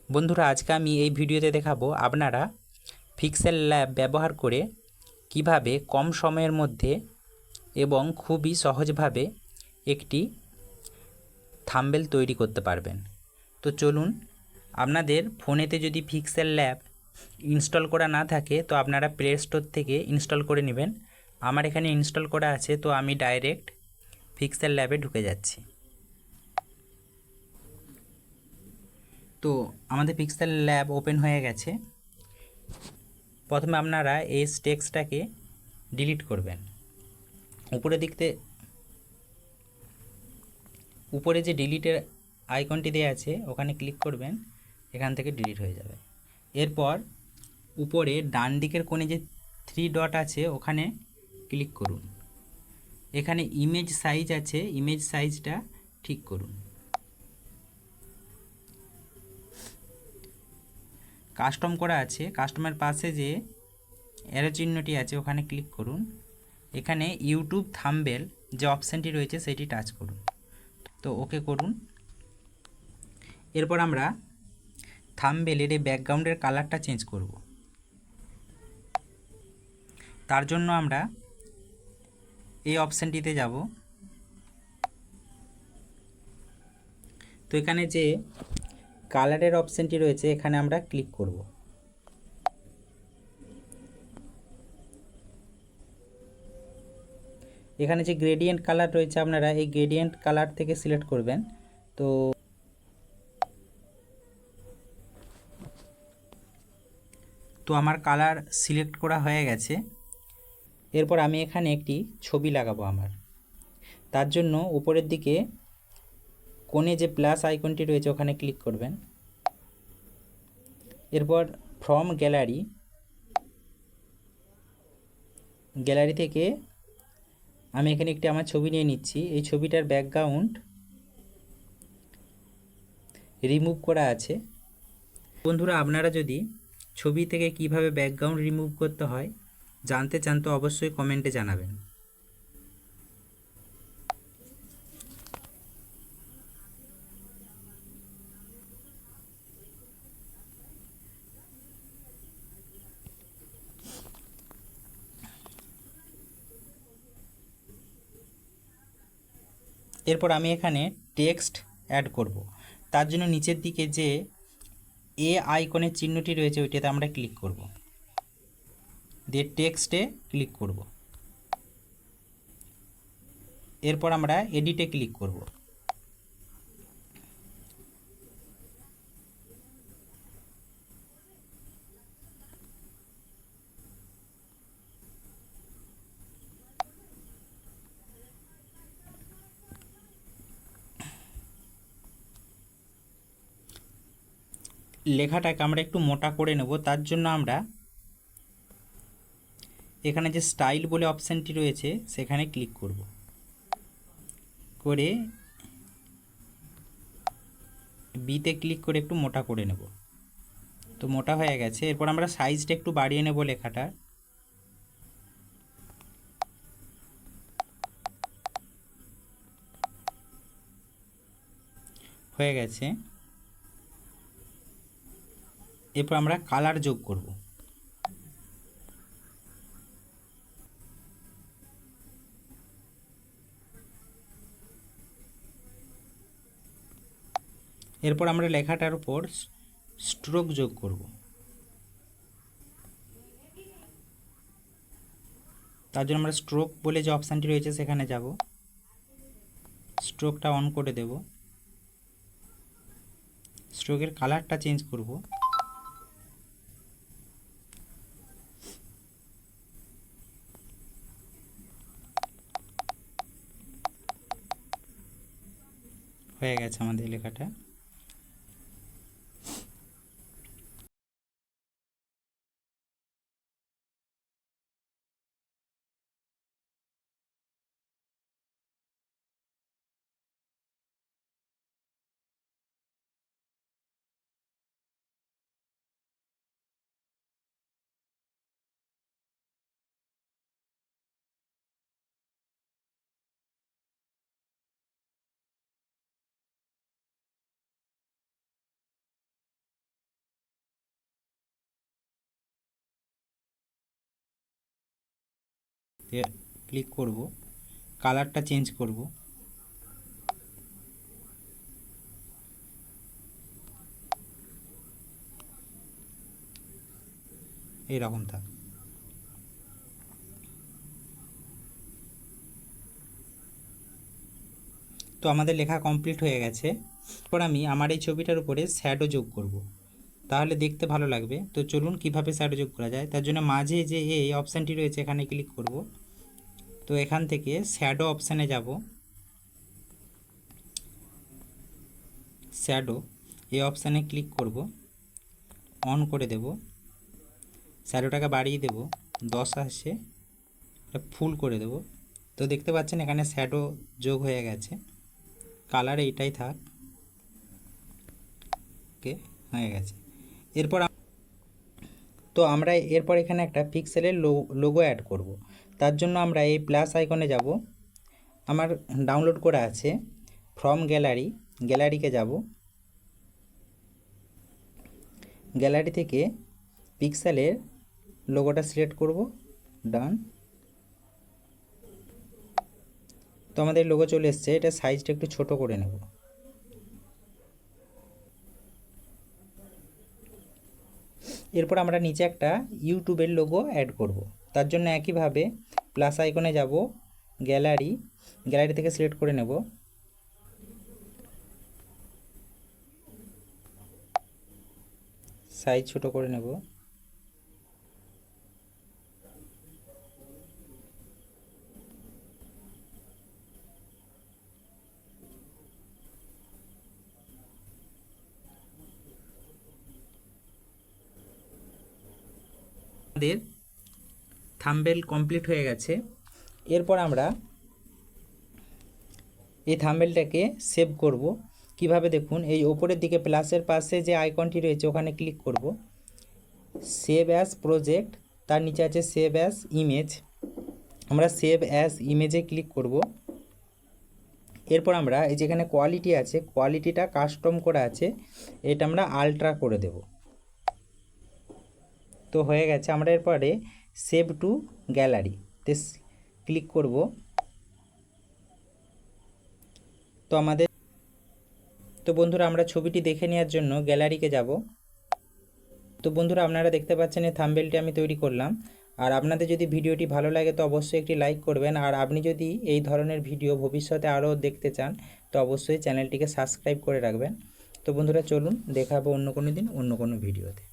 বন্ধুরা, আজকে আমি এই ভিডিওতে দেখাবো আপনারা পিক্সেল ল্যাব ব্যবহার করে কিভাবে কম সময়ের মধ্যে এবং খুবই সহজভাবে একটি থাম্বনেল তৈরি করতে পারবেন। তো চলুন, আপনাদের ফোনেতে যদি পিক্সেল ল্যাব ইনস্টল করা না থাকে তো আপনারা প্লে স্টোর থেকে ইনস্টল করে নেবেন। আমার এখানে ইনস্টল করা আছে, তো আমি ডাইরেক্ট পিক্সেল ল্যাবে ঢুকে যাচ্ছি। তো আমাদের পিক্সেল ল্যাব ওপেন হয়ে গেছে। প্রথমে আপনারা এই টেক্সটটাকে ডিলিট করবেন। উপরে যে ডিলিটের আইকনটি দেওয়া আছে ওখানে ক্লিক করবেন, এখান থেকে ডিলিট হয়ে যাবে। এরপর উপরে ডান দিকের কোণে যে থ্রি ডট আছে ওখানে ক্লিক করুন। এখানে ইমেজ সাইজ আছে, ইমেজ সাইজটা ঠিক করুন। কাস্টম করা আছে, কাস্টমের পাশে যে অ্যারো চিহ্নটি আছে ওখানে ক্লিক করুন। এখানে ইউটিউব থাম্বনেল যে অপশানটি রয়েছে সেটি টাচ করুন। তো ওকে করুন। এরপর আমরা থাম্বনেলের এই ব্যাকগ্রাউন্ডের কালারটা চেঞ্জ করব। তার জন্য আমরা এই অপশানটিতে যাব। তো এখানে যে কালারের অপশানটি রয়েছে এখানে আমরা ক্লিক করব। এখানে যে গ্রেডিয়েন্ট কালার রয়েছে আপনারা এই গ্রেডিয়েন্ট কালার থেকে সিলেক্ট করবেন। তো আমার কালার সিলেক্ট করা হয়ে গেছে। এরপর আমি এখানে একটি ছবি লাগাবো আমার। তার জন্য উপরের দিকে কোণে যে প্লাস আইকনটি রয়েছে ওখানে ক্লিক করবেন। এরপর ফ্রম গ্যালারি থেকে আমি এখানে একটি আমার ছবি নিয়ে নিচ্ছি। এই ছবিটার ব্যাকগ্রাউন্ড রিমুভ করা আছে। বন্ধুরা, আপনারা যদি ছবি থেকে কিভাবে ব্যাকগ্রাউন্ড রিমুভ করতে হয় জানতে চান তো অবশ্যই কমেন্টে জানাবেন। এরপর আমি এখানে টেক্সট অ্যাড করব। তার জন্য নিচের দিকে যে এ আইকনের চিহ্নটি রয়েছে ওইটাতে আমরা ক্লিক করব, দিয়ে টেক্সটে ক্লিক করব। এরপর আমরা এডিটে ক্লিক করব। লেখাটাকে আমরা একটু মোটা করে নেব। তার জন্য আমরা এখানে যে স্টাইল বলে অপশানটি রয়েছে সেখানে ক্লিক করব, করে বিতে ক্লিক করে একটু মোটা করে নেব। তো মোটা হয়ে গেছে। এরপর আমরা সাইজটা একটু বাড়িয়ে নেব লেখাটা। হয়ে গেছে। এরপর আমরা কালার যোগ করব। এরপর আমরা লেখাটার উপর স্ট্রোক যোগ করব। তার জন্য আমরা স্ট্রোক বলে যে অপশানটি রয়েছে সেখানে যাব, স্ট্রোকটা অন করে দেব। স্ট্রোকের কালারটা চেঞ্জ করব। হয়ে গেছে আমাদের লেখাটা। ক্লিক করব, কালারটা চেঞ্জ করব। এইরকম থাক। তো আমাদের লেখা কমপ্লিট হয়ে গেছে। এরপর আমি আমার এই ছবিটার উপরে শ্যাডো যোগ করব, তাহলে দেখতে ভালো লাগবে। তো চলুন কিভাবে শ্যাডো যোগ করা যায়। তার জন্য মাঝে যে এই অপশানটি রয়েছে এখানে ক্লিক করব। তো এখান থেকে শ্যাডো অপশানে যাব। শ্যাডো এই অপশানে ক্লিক করব, অন করে দেব, শ্যাডোটাকে বাড়িয়ে দেব 10 আসে, এটা ফুল করে দেব। তো দেখতে পাচ্ছেন এখানে শ্যাডো যোগ হয়ে গেছে। কালার এইটাই থাক। ওকে, হয়ে গেছে। এরপর তো আমরা এরপর এখানে একটা পিক্সেলের লোগো অ্যাড করব। তার জন্য আমরা এই প্লাস আইকনে যাব। আমার ডাউনলোড করা আছে ফ্রম গ্যালারিকে যাব। গ্যালারি থেকে পিক্সেলের লোগোটা সিলেক্ট করব, ডান। তো আমাদের লোগো চলে এসছে। এটা সাইজটা একটু ছোট করে নেব। এরপর আমরা নিচে একটা ইউটিউবের লোগো অ্যাড করব। তার জন্য একইভাবে প্লাস আইকনে যাব, গ্যালারি থেকে সিলেক্ট করে নেব, সাইজ ছোট করে নেব। আমাদের থাম্বনেল কমপ্লিট হয়ে গেছে। এরপর আমরা এই থাম্বনেলটাকে সেভ করব। কিভাবে দেখুন, এই ওপরের দিকে প্লাসের পাশে যে আইকনটি রয়েছে ওখানে ক্লিক করব, সেভ অ্যাজ প্রজেক্ট, তার নিচে আছে সেভ অ্যাজ ইমেজ। আমরা সেভ অ্যাজ ইমেজে ক্লিক করব। এরপর আমরা এই যেখানে কোয়ালিটি আছে, কোয়ালিটিটা কাস্টম করা আছে, এটা আমরা আলট্রা করে দেব। তো হয়ে গেছে। আমরা এরপরে সেভ টু গ্যালারিতে ক্লিক করব। তো বন্ধুরা আমরা ছবিটি দেখে নেওয়ার জন্য গ্যালারিকে যাব। তো বন্ধুরা আপনারা দেখতে পাচ্ছেন এই থাম্বনেলটি আমি তৈরি করলাম। আর আপনাদের যদি ভিডিওটি ভালো লাগে তো অবশ্যই একটি লাইক করবেন। আর আপনি যদি এই ধরনের ভিডিও ভবিষ্যতে আরও দেখতে চান তো অবশ্যই চ্যানেলটিকে সাবস্ক্রাইব করে রাখবেন। তো বন্ধুরা চলুন দেখা হবে অন্য কোনো দিন অন্য কোনো ভিডিওতে।